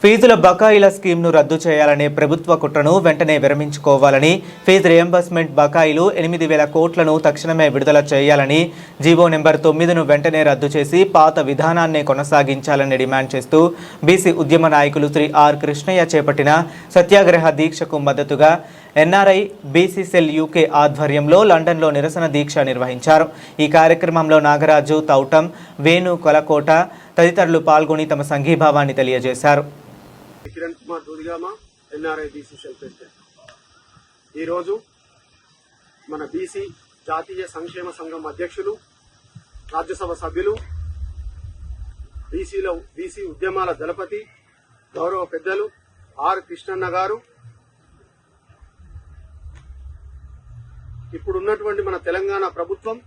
ఫీజుల బకాయిల స్కీమ్ను రద్దు చేయాలనే ప్రభుత్వ కుట్రను వెంటనే విరమించుకోవాలని, ఫీజు రియంబర్స్మెంట్ బకాయిలు 8,000 కోట్లను తక్షణమే విడుదల చేయాలని, జీవో నెంబర్ 9ను వెంటనే రద్దు చేసి పాత విధానాన్నే కొనసాగించాలని డిమాండ్ చేస్తూ బీసీ ఉద్యమ నాయకులు శ్రీ ఆర్ కృష్ణయ్య చేపట్టిన సత్యాగ్రహ దీక్షకు మద్దతుగా ఎన్ఆర్ఐ బీసీ సెల్ యూకే ఆధ్వర్యంలో లండన్లో నిరసన దీక్ష నిర్వహించారు. ఈ కార్యక్రమంలో నాగరాజు, తౌటం, వేణు కొలకోట తదితరులు పాల్గొని తమ సంఘీభావాన్ని తెలియజేశారు. Kiran Kumar Dudigama, NRI BC cell president. ఈరోజు మన బీసీ జాతీయ సంక్షేమ సంఘం అధ్యక్షులు, రాజ్యసభ సభ్యులు, బీసీ ఉద్యమాల దళపతి, గౌరవ పెద్దలు ఆర్ కృష్ణన్న గారు ఇప్పుడున్నటువంటి మన తెలంగాణ ప్రభుత్వం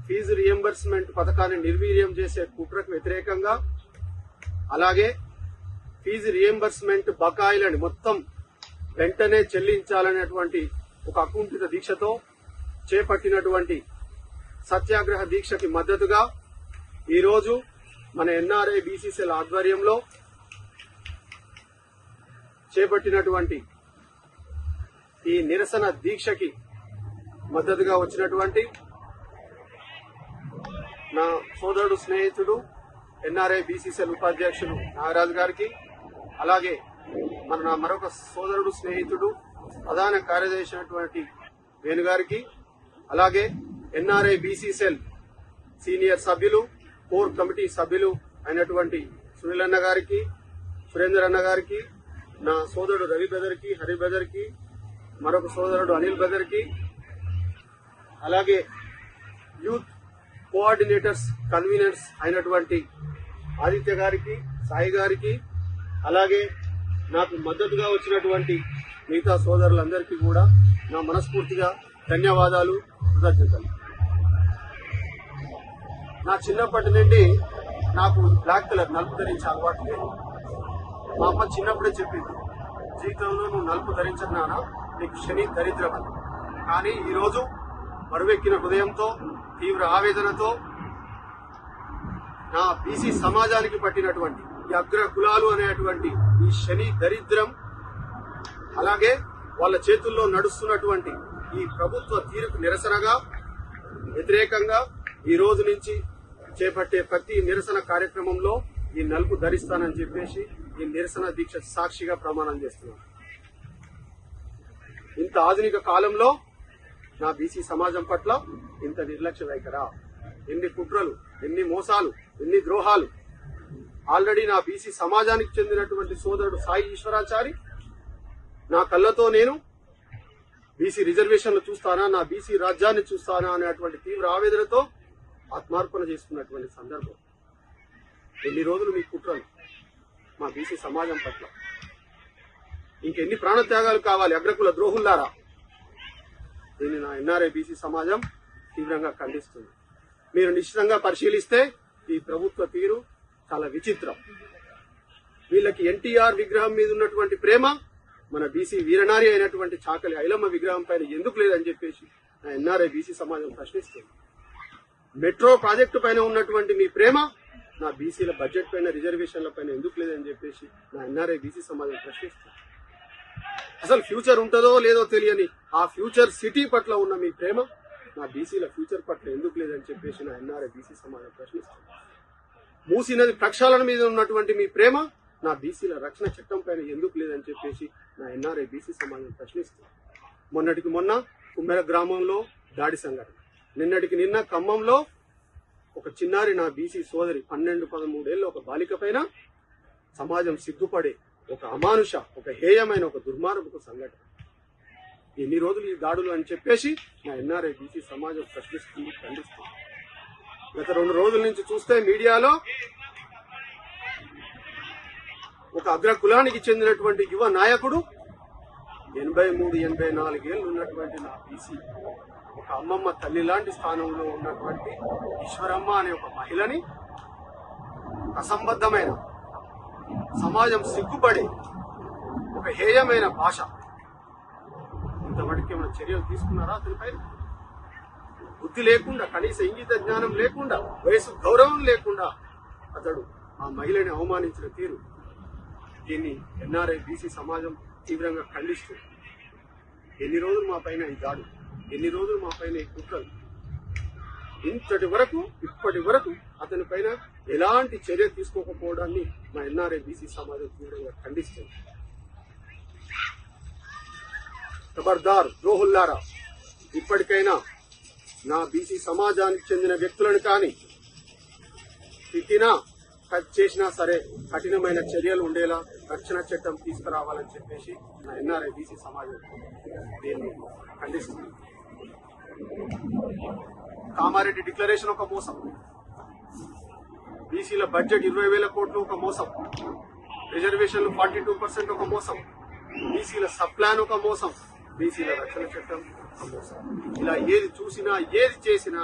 ఫీజు రియంబర్స్మెంట్ పథకాన్ని నిర్వీర్యం చేసే కుట్రకు వ్యతిరేకంగా, అలాగే ఫీజు రియంబర్స్మెంట్ బకాయిలను మొత్తం వెంటనే చెల్లించాలనేటువంటి ఒక అకుంఠిత దీక్షతో చేపట్టినటువంటి సత్యాగ్రహ దీక్షకి మద్దతుగా ఈరోజు మన ఎన్ఆర్ఐ బీసీ సెల్ ఆధ్వర్యంలో చేపట్టినటువంటి ఈ నిరసన దీక్షకి మద్దతుగా వచ్చినటువంటి నా సోదరుడు, స్నేహితుడు, ఎన్ఆర్ఐ బీసీ సెల్ ఉపాధ్యక్షులు నాగరాజు గారికి, అలాగే నా మరొక సోదరుడు, స్నేహితుడు, ప్రధాన కార్యదర్శి అయినటువంటి వేణుగారికి, అలాగే ఎన్ఆర్ఐ బీసీ సెల్ సీనియర్ సభ్యులు, కోర్ కమిటీ సభ్యులు అయినటువంటి సునీల్ అన్న గారికి, సురేందర్ అన్న గారికి, నా సోదరుడు రవి బ్రదర్కి, హరి బ్రదర్కి, మరొక సోదరుడు అనిల్ బ్రదర్కి, అలాగే యూత్ కోఆర్డినేటర్స్, కన్వీనర్స్ అయినటువంటి ఆదిత్య గారికి, సాయి గారికి, అలాగే నాకు మద్దతుగా వచ్చినటువంటి మిగతా సోదరులందరికీ కూడా నా మనస్ఫూర్తిగా ధన్యవాదాలు, కృతజ్ఞతలు. నా చిన్నప్పటి నుండి నాకు బ్లాక్ కలర్ నలుపు ధరించే అలవాటు లేదు. మా అమ్మ చిన్నప్పుడే చెప్పింది, జీవితంలో నువ్వు నలుపు ధరించన్నానా నీకు శని దరిద్రం అని. కానీ ఈరోజు మరువెక్కిన హృదయంతో, తీవ్ర ఆవేదనతో నా బీసీ సమాజానికి పట్టినటువంటి ఈ అగ్ర కులాలు అనేటువంటి ఈ శని దరిద్రం, అలాగే వాళ్ళ చేతుల్లో నడుస్తున్నటువంటి ఈ ప్రభుత్వ తీరుకు నిరసనగా, వ్యతిరేకంగా ఈ రోజు నుంచి చేపట్టే ప్రతి నిరసన కార్యక్రమంలో ఈ నలుపు ధరిస్తానని చెప్పేసి ఈ నిరసన దీక్ష సాక్షిగా ప్రమాణం చేస్తున్నాను. ఇంత ఆధునిక కాలంలో నా బీసీ సమాజం పట్ల ఇంత నిర్లక్ష్య వైఖరా? ఎన్ని కుట్రలు, ఎన్ని మోసాలు, ఎన్ని ద్రోహాలు! ఆల్రెడీ నా బీసీ సమాజానికి చెందినటువంటి సోదరుడు సాయి ఈశ్వరాచారి నా కళ్ళతో నేను బీసీ రిజర్వేషన్లు చూస్తానా, నా బీసీ రాజ్యాన్ని చూస్తానా అనేటువంటి తీవ్ర ఆవేదనతో ఆత్మార్పణ చేసుకున్నటువంటి సందర్భం. ఎన్ని రోజులు మీ కుట్రలు మా బీసీ సమాజం పట్ల? ఇంకెన్ని ప్రాణత్యాగాలు కావాలి అగ్రకుల ద్రోహుల్లారా? దీన్ని నా ఎన్ఆర్ఐ బీసీ సమాజం తీవ్రంగా ఖండిస్తుంది. మీరు నిశ్చితంగా పరిశీలిస్తే ఈ ప్రభుత్వ తీరు చాలా విచిత్రం. వీళ్ళకి ఎన్టీఆర్ విగ్రహం మీద ఉన్నటువంటి ప్రేమ మన బీసీ వీరనారి అయినటువంటి చాకలి ఐలమ్మ విగ్రహం పైన ఎందుకు లేదని చెప్పేసి నా ఎన్ఆర్ఐ బీసీ సమాజం ప్రశ్నిస్తుంది. మెట్రో ప్రాజెక్టు పైన ఉన్నటువంటి మీ ప్రేమ నా బీసీల బడ్జెట్ పైన, రిజర్వేషన్ల పైన ఎందుకు లేదని చెప్పేసి నా ఎన్ఆర్ఐ బీసీ సమాజం ప్రశ్నిస్తుంది. అసలు ఫ్యూచర్ ఉంటుందో లేదో తెలియని ఆ ఫ్యూచర్ సిటీ పట్ల ఉన్న మీ ప్రేమ నా బీసీల ఫ్యూచర్ పట్ల ఎందుకు లేదని చెప్పేసి నా ఎన్ఆర్ఐ బీసీ సమాజం ప్రశ్నిస్తుంది. మూసీ నది ప్రక్షాళన మీద ఉన్నటువంటి మీ ప్రేమ నా బీసీల రక్షణ చట్టం పైన ఎందుకు లేదని చెప్పేసి నా ఎన్ఆర్ఐ బీసీ సమాజం ప్రశ్నిస్తుంది. మొన్నటికి మొన్న కుమ్మెర గ్రామంలో దాడి సంఘటన, నిన్నటికి నిన్న ఖమ్మంలో ఒక చిన్నారి నా బీసీ సోదరి 12-13 ఏళ్ళ ఒక బాలిక పైన సమాజం సిగ్గుపడే ఒక అమానుష, ఒక హేయమైన, ఒక దుర్మార్గపు సంఘటన. ఎన్ని రోజులు ఈ దాడులు అని చెప్పేసి నా ఎన్ఆర్ఐ బీసీ సమాజం ప్రశ్నిస్తుంది, ఖండిస్తుంది. గత 2 రోజుల నుంచి చూస్తే మీడియాలో ఒక అగ్ర కులానికి చెందినటువంటి యువ నాయకుడు 83-84 ఏళ్ళు ఉన్నటువంటి నా బీసీ, ఒక అమ్మమ్మ తల్లి లాంటి స్థానంలో ఉన్నటువంటి ఈశ్వరమ్మ అనే ఒక మహిళని అసంబద్ధమైన, సమాజం సిగ్గుపడే ఒక హేయమైన భాష, ఇంతవరకు ఏమైనా చర్యలు తీసుకున్నారా అతనిపై? బుద్ధి లేకుండా, కనీస ఇంగిత జ్ఞానం లేకుండా, వయసు గౌరవం లేకుండా అతడు ఆ మహిళని అవమానించిన తీరు, దీన్ని ఎన్ఆర్ఐ బీసీ సమాజం తీవ్రంగా ఖండిస్తుంది. ఎన్ని రోజులు మా పైన ఈ దాడు, ఎన్ని రోజులు మా పైన ఈ కుట్రలు, ఇప్పటి వరకు అతని పైన ఎలాంటి చర్య తీసుకోకపోవడాన్ని మా ఎన్ఆర్ఐ బీసీ సమాజం తీవ్రంగా ఖండిస్తుంది. ఖబర్దార్ ద్రోహుల్లారా, ఇప్పటికైనా నా బీసీ సమాజానికి చెందిన వ్యక్తులను కానీ తిట్టినా చేసినా సరే కఠినమైన చర్యలు ఉండేలా రక్షణ చట్టం తీసుకురావాలని చెప్పేసి నా ఎన్ఆర్ఐ బీసీ సమాజం దీన్ని ఖండిస్తుంది. కామారెడ్డి డిక్లరేషన్ ఒక మోసం, బీసీల బడ్జెట్ 20,000 కోట్లు ఒక మోసం, రిజర్వేషన్లు 42% ఒక మోసం, బీసీల సప్లాన్ ఒక మోసం, బీసీల రక్షణ చట్టం ఒక మోసం. ఇలా ఏది చూసినా ఏది చేసినా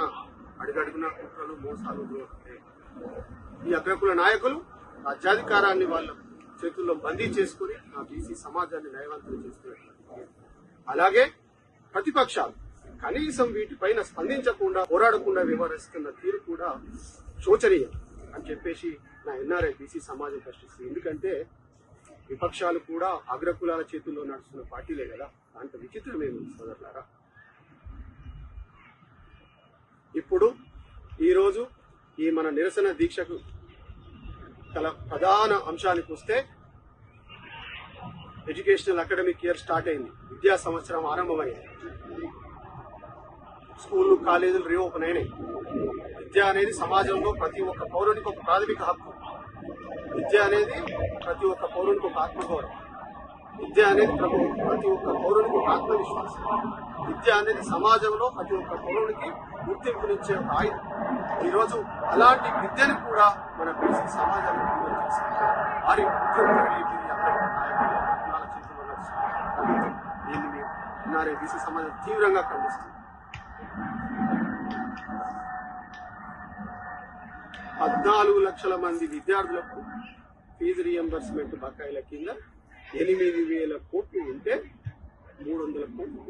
అడుగడుగునా కుట్రలు మోసాలు దోహదే. ఈ అగ్రకుల నాయకులు రాజ్యాధికారాన్ని వాళ్ళ చేతుల్లో బందీ చేసుకుని ఆ బీసీ సమాజాన్ని నయవంతం చేస్తున్నారు. అలాగే ప్రతిపక్షాలు కనీసం వీటిపైన స్పందించకుండా పోరాడకుండా వ్యవహరిస్తున్న తీరు కూడా శోచనీయం అని చెప్పేసి నా ఎన్ఆర్ఐ బీసీ సమాజం ప్రశ్నిస్తుంది. ఎందుకంటే విపక్షాలు కూడా అగ్రకులాల చేతుల్లో నడుస్తున్న పార్టీలే కదా, దాంట్లో విచిత్రమేమి సోదరులారా. ఇప్పుడు ఈరోజు ఈ మన నిరసన దీక్షకు గల ప్రధాన అంశానికి వస్తే, ఎడ్యుకేషనల్ అకాడమిక్ ఇయర్ స్టార్ట్ అయింది, విద్యా సంవత్సరం ఆరంభమైంది, స్కూళ్లు కాలేజీలు రీఓపెన్ అయినాయి. విద్య అనేది సమాజంలో ప్రతి ఒక్క పౌరునికి ఒక ప్రాథమిక హక్కు. విద్య అనేది ప్రతి ఒక్క పౌరునికి ఒక ఆత్మగౌరవం. విద్య అనేది ప్రతి ఒక్క పౌరునికి ఒక ఆత్మవిశ్వాసం. విద్య అనేది సమాజంలో ప్రతి ఒక్క పౌరునికి గుర్తింపునిచ్చే ఒక ఆయుధం. ఈరోజు అలాంటి విద్యను కూడా మన బీసీ సమాజాన్ని దూరం చేశారు. వారి దీన్ని మేము ఎన్ఆర్ఐ బీసీ సమాజం తీవ్రంగా ఖండిస్తుంది. 14 లక్షల మంది విద్యార్థులకు ఫీజు రీఎంబర్స్మెంట్ బకాయిల కింద 8,000 కోట్లు ఉంటే 300 కోట్లు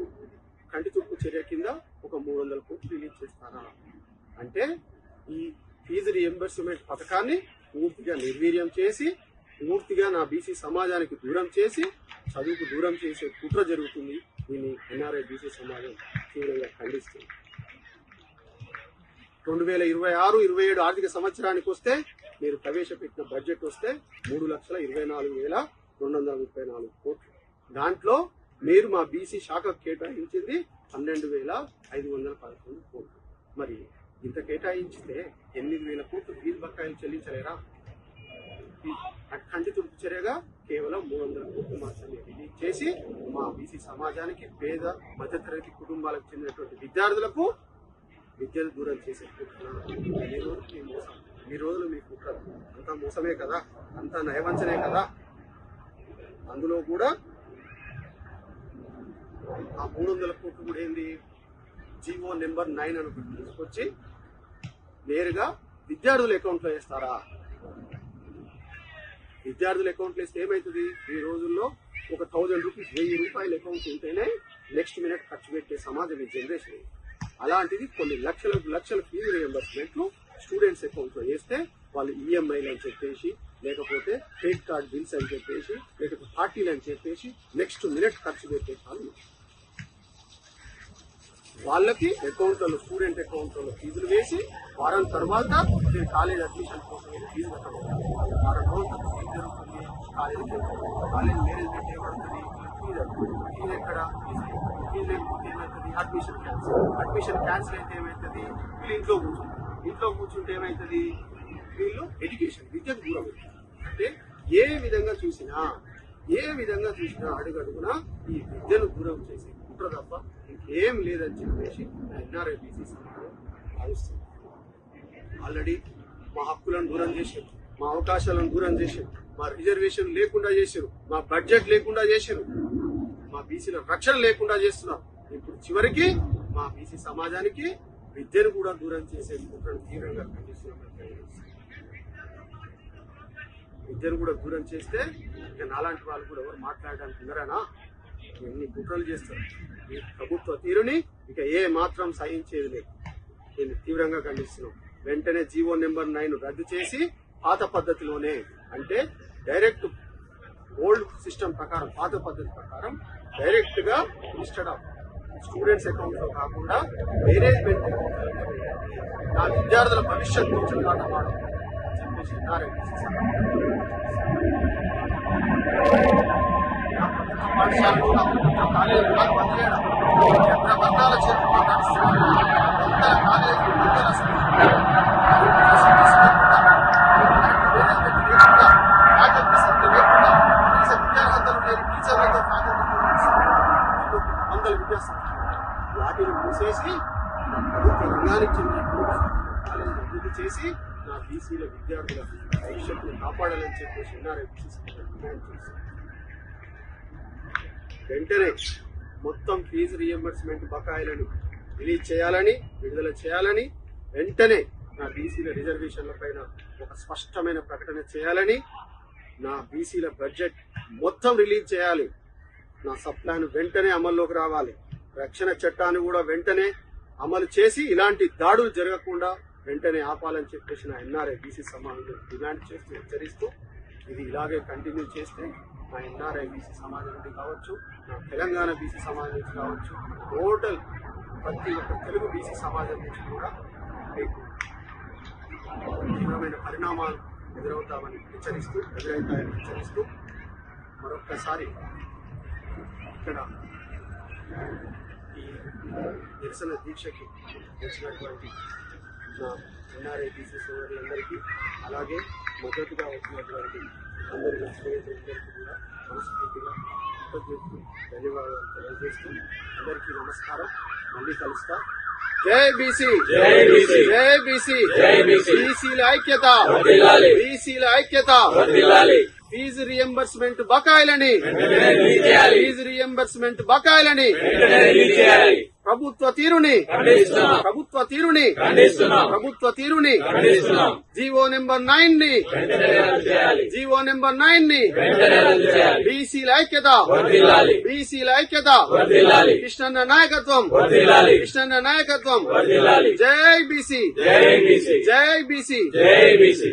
కంటి తుప్పు చర్య కింద ఒక 300 కోట్లు రిలీజ్ చేస్తారా అంటే ఈ ఫీజు రీఎంబర్స్మెంట్ పథకాన్ని పూర్తిగా నిర్వీర్యం చేసి, పూర్తిగా నా బీసీ సమాజానికి దూరం చేసి, చదువుకు దూరం చేసే కుట్ర జరుగుతుంది. దీన్ని ఎన్ఆర్ఐ బీసీ సమాజం తీవ్రంగా ఖండిస్తుంది. 2026-27 ఆర్థిక సంవత్సరానికి వస్తే మీరు ప్రవేశపెట్టిన బడ్జెట్ వస్తే 3,24,234 కోట్లు. దాంట్లో మీరు మా బీసీ శాఖకు కేటాయించింది 12,511 కోట్లు. మరి ఇంత కేటాయించితే 8,000 కోట్లు ఫీజు బకాయిలు చెల్లించలేరా? కంటి తుడుపు చర్యగా కేవలం 300 కోట్లు మాత్రమే రిలీజ్ చేసి మా బీసీ సమాజానికి, పేద మధ్యతరగతి కుటుంబాలకు చెందినటువంటి విద్యార్థులకు విద్యను దూరం చేసే కుట్ర. ఈ రోజులు మీ కుట్ర అంతా మోసమే కదా, అంతా నయవంచనే కదా. అందులో కూడా ఆ 300 కోట్లు కూడా ఏంది, జీవో నెంబర్ 9 అని తీసుకొచ్చి నేరుగా విద్యార్థుల అకౌంట్లో వేస్తారా? విద్యార్థుల అకౌంట్లో వేస్తే ఏమవుతుంది? ఈ రోజుల్లో ఒక 1,000 రూపీస్, 1,000 రూపాయల అకౌంట్ ఉంటేనే నెక్స్ట్ మినిట్ ఖర్చు పెట్టే సమాజం ఈ జనరేషన్. అలాంటిది కొన్ని లక్షల ఫీజు రియంబర్స్మెంట్లు స్టూడెంట్స్ అకౌంట్లో వేస్తే వాళ్ళు ఈఎంఐలు అని చెప్పేసి, లేకపోతే క్రెడిట్ కార్డ్ బిల్స్ అని చెప్పేసి, లేకపోతే పార్టీలు అని చెప్పేసి నెక్స్ట్ మినిట్ ఖర్చు పెట్టే వాళ్ళు. వాళ్ళకి అకౌంట్లలో, స్టూడెంట్ అకౌంట్లలో ఫీజులు వేసి వారం తర్వాత నేను కాలేజ్ అడ్మిషన్ కోసం ఫీజు కట్టడం, వారం రోజుల ఫీజు జరుగుతుంది, కాలేజ్ మేనేజ్మెంట్ ఏమవుతుంది, ఫీజు ఎక్కడ, ఫీజు లేకపోతే ఏమవుతుంది, అడ్మిషన్ క్యాన్సిల్ అయితే ఏమవుతుంది, వీళ్ళు ఇంట్లో కూర్చుంటే ఏమవుతుంది, వీళ్ళు ఎడ్యుకేషన్ విద్యకు దూరం అవుతుంది. అంటే ఏ విధంగా చూసినా అడుగడుగునా ఈ విద్యను దూరం చేసే కుట్ర తప్ప ఇంకేం లేదని చెప్పేసి ఎన్ఆర్ఐ బీసీ సమాజం భావిస్తుంది. ఆల్రెడీ మా హక్కులను దూరం చేశారు, మా అవకాశాలను దూరం చేశారు, మా రిజర్వేషన్ లేకుండా చేశారు, మా బడ్జెట్ లేకుండా చేశారు, మా బీసీల రక్షణ లేకుండా చేస్తున్నారు. ఇప్పుడు చివరికి మా బీసీ సమాజానికి విద్యను కూడా దూరం చేసే కుట్రను తీవ్రంగా ఖండిస్తున్నారు. విద్యను కూడా దూరం చేస్తే ఇక నాలాంటి వాళ్ళు కూడా ఎవరు మాట్లాడడానికి ఉన్నారనా? ఎన్ని కుట్రలు చేస్తారు. ఈ ప్రభుత్వ తీరుని ఇక ఏ మాత్రం సహించేది లేదు. దీన్ని తీవ్రంగా ఖండిస్తున్నాం. వెంటనే జీవో నెంబర్ 9 రద్దు చేసి పాత పద్ధతిలోనే, అంటే డైరెక్ట్ ఓల్డ్ సిస్టమ్ ప్రకారం, పాత పద్ధతి ప్రకారం డైరెక్ట్ గా ఇన్స్టెడ్ ఆఫ్ స్టూడెంట్స్ అకౌంట్ లో కాకుండా మేనేజ్మెంట్ అకౌంట్ లో వేయండి. నా విద్యార్థుల భవిష్యత్తు చెలగాటమాడు అని చెప్పేసి పాఠశాలలో నా ప్రభుత్వ కాలేజీలు నాకు వదిలేయడం, కేంద్ర వర్గాల చేతుల్లో నడుస్తున్న వందల కాలేజీ వందల విద్యార్హతలు లేని టీచర్లతో వందల విద్యాసంస్థలు వాటిని మూసేసి ప్రభుత్వ రంగానికి చెందిన కాలేజీని అభివృద్ధి చేసి నా బీసీల విద్యార్థుల భవిష్యత్తును కాపాడాలని చెప్పేసి ఎన్ఆర్ఐబీసీ డిమాండ్ చేసి వెంటనే మొత్తం ఫీజు రీఎంబర్స్మెంట్ బకాయిలను రిలీజ్ చేయాలని, విడుదల చేయాలని, వెంటనే నా బీసీల రిజర్వేషన్ల పైన ఒక స్పష్టమైన ప్రకటన చేయాలని, నా బీసీల బడ్జెట్ మొత్తం రిలీజ్ చేయాలి, నా సబ్ ప్లాన్ వెంటనే అమల్లోకి రావాలి, రక్షణ చట్టాన్ని కూడా వెంటనే అమలు చేసి ఇలాంటి దాడులు జరగకుండా వెంటనే ఆపాలని చెప్పేసి నా ఎన్ఆర్ఐ బీసీ సమాజంలో డిమాండ్ చేస్తూ హెచ్చరిస్తూ, ఇది ఇలాగే కంటిన్యూ చేస్తే నా ఎన్ఆర్ఐ బీసీ సమాజం నుండి కావచ్చు, నా తెలంగాణ బీసీ సమాజం నుంచి కావచ్చు, టోటల్ ప్రతి ఒక్క తెలుగు బీసీ సమాజం నుంచి కూడా మీకు తీవ్రమైన పరిణామాలు ఎదురవుతాయని హెచ్చరిస్తూ మరొక్కసారి ఇక్కడ ఈ నిరసన దీక్షకి వచ్చినటువంటి నా ఎన్ఆర్ఐ బీసీ సోదరులందరికీ, అలాగే మద్దతుగా వచ్చినటువంటి అందరి స్నేహితులందరికీ కూడా మనస్ఫూర్తిగా కృతజ్ఞతలు, ధన్యవాదాలు తెలియజేస్తూ అందరికీ నమస్కారం. మళ్ళీ కలుస్తా. జై బీసీ, జై బీసీ, జై బీసీ, జై బీసీ. బీసీల ఐక్యత, బీసీల ఐక్యత. ఫీజు రియంబర్స్మెంట్ బకాయిలని, ఫీజు రియంబర్స్మెంట్ బకాయిలని, ప్రభుత్వ తీరుని, ప్రభుత్వ తీరుని జీవో నెంబర్ 9 ని, జీవో నెంబర్ 9 ని బీసీల ఐక్యత, బీసీల ఐక్యత, కృష్ణన్న నాయకత్వం, కృష్ణన్న నాయకత్వం. జై బీసీ, జై బీసీ, జై బీసీ.